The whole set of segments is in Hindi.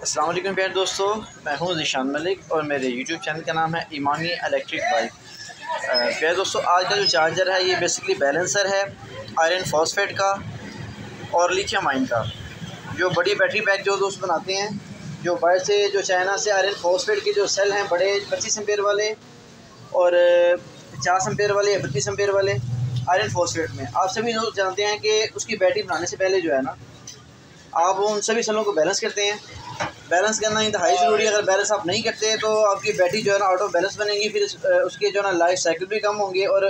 अस्सलाम वालेकुम प्यारे दोस्तों, मैं हूं ज़ीशान मलिक और मेरे यूट्यूब चैनल का नाम है ईमानी इलेक्ट्रिक बाइक। प्यारे दोस्तों, आज का जो चार्जर है ये बेसिकली बैलेंसर है आयरन फॉस्फेट का और लिथियम आयन का। जो बड़ी बैटरी पैक जो दोस्त बनाते हैं, जो बाहर से जो चाइना से आयरन फॉस्फेट के जो सेल हैं बड़े 25 एम्पेयर वाले और 50 एम्पेयर वाले या 32 एम्पेयर वाले आयरन फॉस्फेट में, आप सभी लोग जानते हैं कि उसकी बैटरी बनाने से पहले जो है ना, आप उन सभी सेलों को बैलेंस करते हैं। बैलेंस करना इंतहाई ज़रूरी है। अगर बैलेंस आप नहीं करते तो आपकी बैटरी जो है ना आउट ऑफ बैलेंस बनेगी, फिर उसके जो है ना लाइफ साइकिल भी कम होंगे और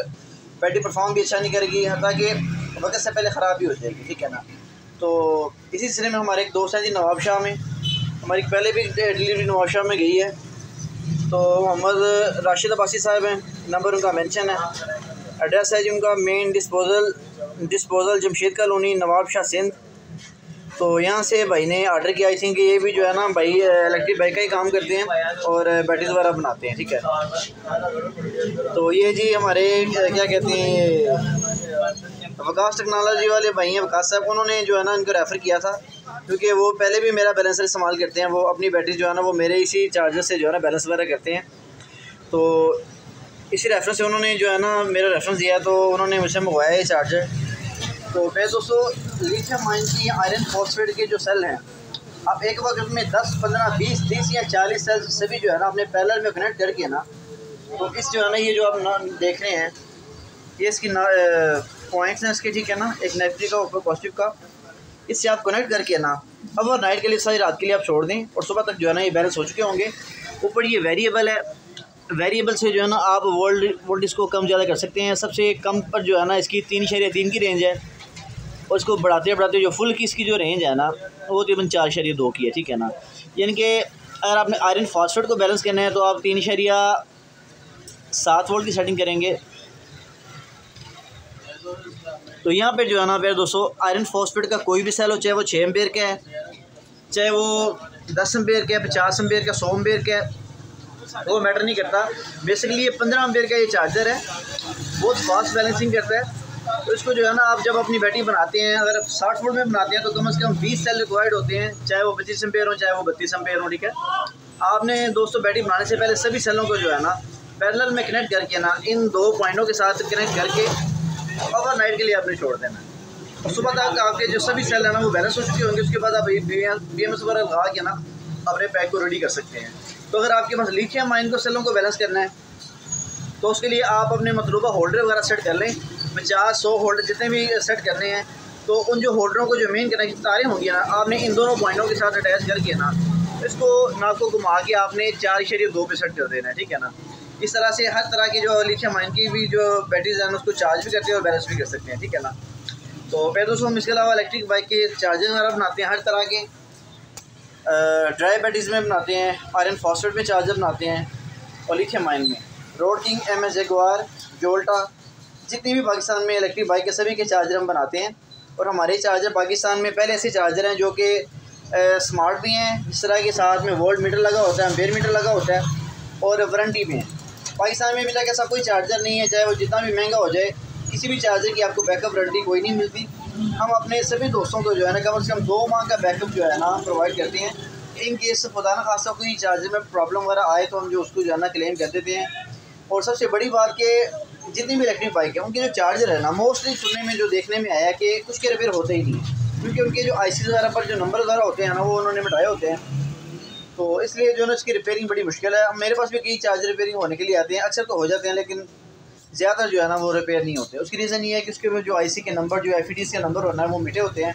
बैटरी परफॉर्म भी अच्छा नहीं करेगी, हत्ता कि वक्त से पहले ख़राब भी हो जाएगी। ठीक है ना। तो इसी सिलसिले में हमारे एक दोस्त हैं जी नवाब शाह में, हमारी पहले भी डिलीवरी नवाब शाह में गई है। तो मोहम्मद राशिद अब्बासी साहब हैं, नंबर उनका मेंशन है। एड्रेस है जी उनका main disposal Jamshed colony, Nawab Shah, Sindh. तो यहाँ से भाई ने ऑर्डर किया। आई थिंक ये भी जो है ना भाई इलेक्ट्रिक बाइक का ही काम करते हैं और बैटरीज वगैरह बनाते हैं। ठीक है। तो ये जी हमारे क्या कहते हैं वकास टेक्नोलॉजी वाले भाई हैं, वकास साहब, उन्होंने जो है ना इनको रेफ़र किया था, क्योंकि वो पहले भी मेरा बैलेंसर इस्तेमाल करते हैं। वो अपनी बैटरी जो है ना वो मेरे इसी चार्जर से जो है ना बैलेंस वगैरह करते हैं। तो इसी रेफरेंस से उन्होंने जो है ना मेरा रेफरेंस दिया, तो उन्होंने मुझसे मंगवाया ये चार्जर। तो फिर दोस्तों, लिथियम आयन की आयरन फॉस्फेट के जो सेल हैं, आप एक वक्त में 10, 15, 20, 30 या 40 सेल सभी जो है ना अपने पैरेलल में कनेक्ट करके ना, तो इस जो है ना ये जो आप देख रहे हैं ये इसकी पॉइंट्स हैं इसके। ठीक है ना, एक नेगेटिव का ऊपर पॉजिटिव का, इससे आप कनेक्ट करके ना ओवर नाइट के लिए, सारी रात के लिए आप छोड़ दें और सुबह तक जो है ना ये बैलेंस हो चुके होंगे। ऊपर ये वेरिएबल है, वेरिएबल से जो है ना आप वोल्टेज को कम ज़्यादा कर सकते हैं। सबसे कम पर जो है ना इसकी 3.3 की रेंज है और इसको बढ़ाते बढ़ाते जो फुल की इसकी जो रेंज है ना वो तकरीबन 4.2 की है। ठीक है ना। यानी कि अगर आपने आयरन फॉस्फेट को बैलेंस करना है तो आप 3.7 वोल्ट की सेटिंग करेंगे। तो यहाँ पे जो है ना फिर दोस्तों, आयरन फॉस्फेट का कोई भी सेल हो, चाहे वो 6 एम्पेयर का है, चाहे वो 10 एम्पेयर का है, 50 एम्पेयर का, 100 एम्पेयर का है, वो मैटर नहीं करता। बेसिकली ये 15 एम्पेयर का ये चार्जर है, बहुत फास्ट बैलेंसिंग करता है। तो इसको जो है ना आप जब अपनी बैटरी बनाते हैं, अगर 60 वोल्ट में बनाते हैं तो कम से कम 20 सेल रिक्वायर्ड होते हैं, चाहे वो 25 एम्पेयर हो, चाहे वो 32 एम्पेयर हो। ठीक है। आपने दोस्तों बैटरी बनाने से पहले सभी सेलों को जो है ना पैरेलल में कनेक्ट करके ना इन 2 पॉइंटों के साथ कनेक्ट करके ओवर नाइट के लिए आपने छोड़ देना है। और सुबह तक आपके जो सभी सेल है ना वो बैलेंस हो चुके होंगे। उसके बाद आप BMS वगैरह लगा के ना अपने पैक को रेडी कर सकते हैं। तो अगर आपके पास लिथियम आयन को सेलों को बैलेंस करना है तो उसके लिए आप अपने मतलूबा होल्डर वगैरह सेट कर लें, 50-100 होल्डर जितने भी सेट करने हैं। तो उन जो होल्डरों को जो मेन कनेक्शन तारें होंगी ना, आपने इन दोनों पॉइंटों के साथ अटैच करके ना इसको नाक को घुमा के आपने 4.2 पे सेट कर देना है। ठीक है ना। इस तरह से हर तरह की जो लिथियम आयन की भी जो बैटरीज हैं उसको चार्ज भी करते हैं और बैलेंस भी कर सकते हैं। ठीक है ना। तो फिर दोस्तों, हम इसके अलावा इलेक्ट्रिक बाइक के चार्जर वगैरह बनाते हैं, हर तरह के ड्राई बैटरीज में बनाते हैं, आयरन फॉस्फेट में चार्जर बनाते हैं और लिथियम आयन में road king, MS Jaguar, Jolta, जितनी भी पाकिस्तान में इलेक्ट्रिक बाइक के सभी के चार्जर हम बनाते हैं। और हमारे चार्जर पाकिस्तान में पहले ऐसे चार्जर हैं जो कि स्मार्ट भी हैं, जिस तरह के साथ में वोल्ट मीटर लगा होता है, एम्पेयर मीटर लगा होता है और वारंटी भी है। पाकिस्तान में अभी तक ऐसा कोई चार्जर नहीं है, चाहे वो जितना भी महंगा हो जाए, किसी भी चार्जर की आपको बैकअप वारंटी कोई नहीं मिलती। हम अपने सभी दोस्तों को जो है ना कम से कम 2 माह का बैकअप जो है ना प्रोवाइड करते हैं। इन केस खुदा ना खासा कोई चार्जर में प्रॉब्लम वगैरह आए तो हम जो उसको जो है ना क्लेम कर देते हैं। और सबसे बड़ी बात कि जितनी भी इलेक्ट्रिक बाइक है उनके जो चार्जर है ना, मोस्टली सुनने में जो देखने में आया कि कुछ के रिपेयर होते ही नहीं, क्योंकि उनके जो IC वगैरह पर जो नंबर वगैरह होते हैं ना वो उन्होंने मिटाए होते हैं। तो इसलिए जो है ना इसकी रिपेयरिंग बड़ी मुश्किल है। मेरे पास भी कई चार्जर रिपेयरिंग होने के लिए आते हैं, अक्सर तो हो जाते हैं लेकिन ज़्यादा जो है ना वो रिपेयर नहीं होते। उसकी रीज़न ये है कि उसके जो IC के नंबर, जो FETs के नंबर होना है वो मिटे होते हैं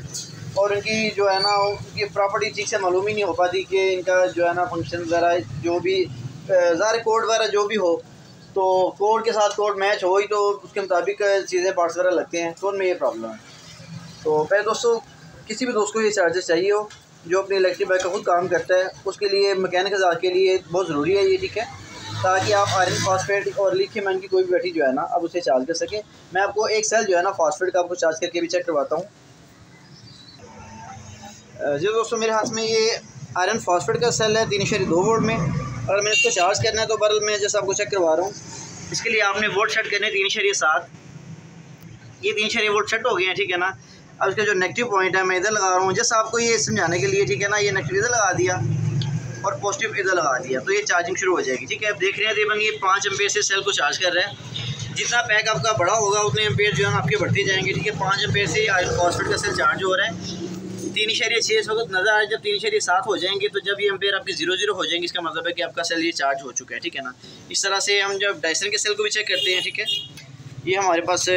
और उनकी जो है ना उनकी प्रॉपर्टी ठीक से मालूम ही नहीं हो पाती कि इनका जो है ना फंक्शन वगैरह जो भी ज़ाहिर कोड वगैरह जो भी हो, तो कोड के साथ कोड मैच हो ही तो उसके मुताबिक चीज़ें पार्ट्स वगैरह लगते हैं, तो उनमें ये प्रॉब्लम है। तो पहले दोस्तों, किसी भी दोस्त को ये चार्जर चाहिए हो जो अपनी इलेक्ट्रिक बाइक का खुद काम करता है, उसके लिए मैकेनिक ज़ात के लिए बहुत ज़रूरी है ये। ठीक है। ताकि आप आयरन फॉस्फेट और लिथियम आयन की कोई भी बैटरी जो है ना अब उसे चार्ज कर सकें। मैं आपको एक सेल जो है ना फॉस्फेट का आपको चार्ज करके भी चेक करवाता हूँ। जी दोस्तों, मेरे हाथ में ये आयरन फॉस्फेट का सेल है 3.2 वोल्ट में। अगर मैंने इसको चार्ज करना है तो बरल मैं जैसे आपको चेक करवा रहा हूँ, इसके लिए आपने वोल्ट सेट करने 3.7। ये 3.6 वोल्ट सेट हो गए हैं। ठीक है ना। अब इसका जो नेगेटिव पॉइंट है मैं इधर लगा रहा हूँ, जैसे आपको ये समझाने के लिए। ठीक है ना। ये नेगेटिव इधर लगा दिया और पॉजिटिव इधर लगा दिया तो ये चार्जिंग शुरू हो जाएगी। ठीक है, आप देख रहे हैं तकरीबन ये 5 एम्पेयर से सेल को चार्ज कर रहा है। जितना पैक आपका बड़ा होगा उतने एम्पेयर जो है आपके बढ़ते जाएंगे। ठीक है, 5 एम्पेयर से आयरन फॉस्फेट का सेल चार्ज हो रहा है। 3.6 इस वक्त नज़र आ रहा है। जब 3.7 हो जाएंगे तो जब ये एम्पेयर आपके 0 हो जाएंगे, इसका मतलब है कि आपका सेल ये चार्ज हो चुका है। ठीक है ना, इस तरह से हम जब डायसन के सेल को भी चेक करते हैं। ठीक है, ये हमारे पास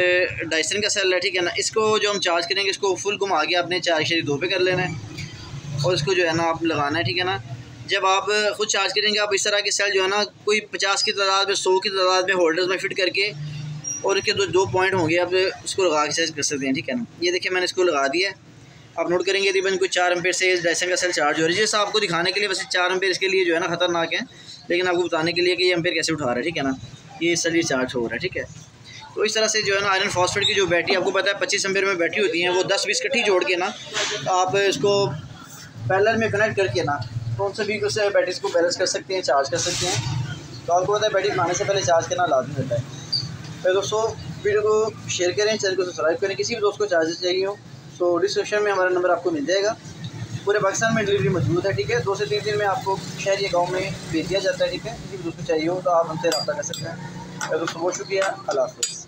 डायसन का सेल है। ठीक है ना, इसको जो हम चार्ज करेंगे इसको फुल घुमा के आपने 4.2 पे कर लेना है और इसको जो है ना आप लगाना है। ठीक है ना, जब आप खुद चार्ज करेंगे आप इस तरह के सेल जो है ना कोई 50 की तादाद में 100 की तादाद में होल्डर्स में फिट करके और इसके दो पॉइंट होंगे, आप इसको लगा के चार्ज कर सकते हैं। ठीक है ना, ये देखिए मैंने इसको लगा दिया है। आप नोट करेंगे तकरीबन कोई 4 एम्पेयर से डायसन का सेल चार्ज हो रहा है। जैसे आपको दिखाने के लिए वैसे 4 एम्पेयर इसके लिए जो है ना ख़तरनाक है, लेकिन आपको बताने के लिए कि ये एम्पेयर कैसे उठा रहा है। ठीक है ना, ये सेल ये चार्ज हो रहा है। ठीक है, तो इस तरह से जो है ना आयरन फॉस्फेट की जो बैटरी आपको पता है 25 एम्पेयर में बैटरी होती है, वो 10-20 इकट्ठी जोड़ के ना आप इसको पैरेलल में कनेक्ट करके ना कौन सा भी उससे बैटरी को बैलेंस कर सकते हैं, चार्ज कर सकते हैं। तो आपको पता है बैटरी बनाने से पहले चार्ज करना लाजमी होता है। तो दोस्तों वीडियो को शेयर करें, चैनल को सब्सक्राइब करें। किसी भी दोस्त को चार्जर चाहिए हो तो डिस्क्रिप्शन में हमारा नंबर आपको मिल जाएगा। पूरे पाकिस्तान में डिलीवरी मौजूद है। ठीक है, 2 से 3 दिन में आपको शहर या गाँव में भेज दिया जाता है। ठीक है, किसी भी दोस्त को चाहिए हो तो आप हमसे रब्ता कर सकते हैं। तो दोस्तों बहुत शुक्रिया, अल्लाह हाफ़िज़।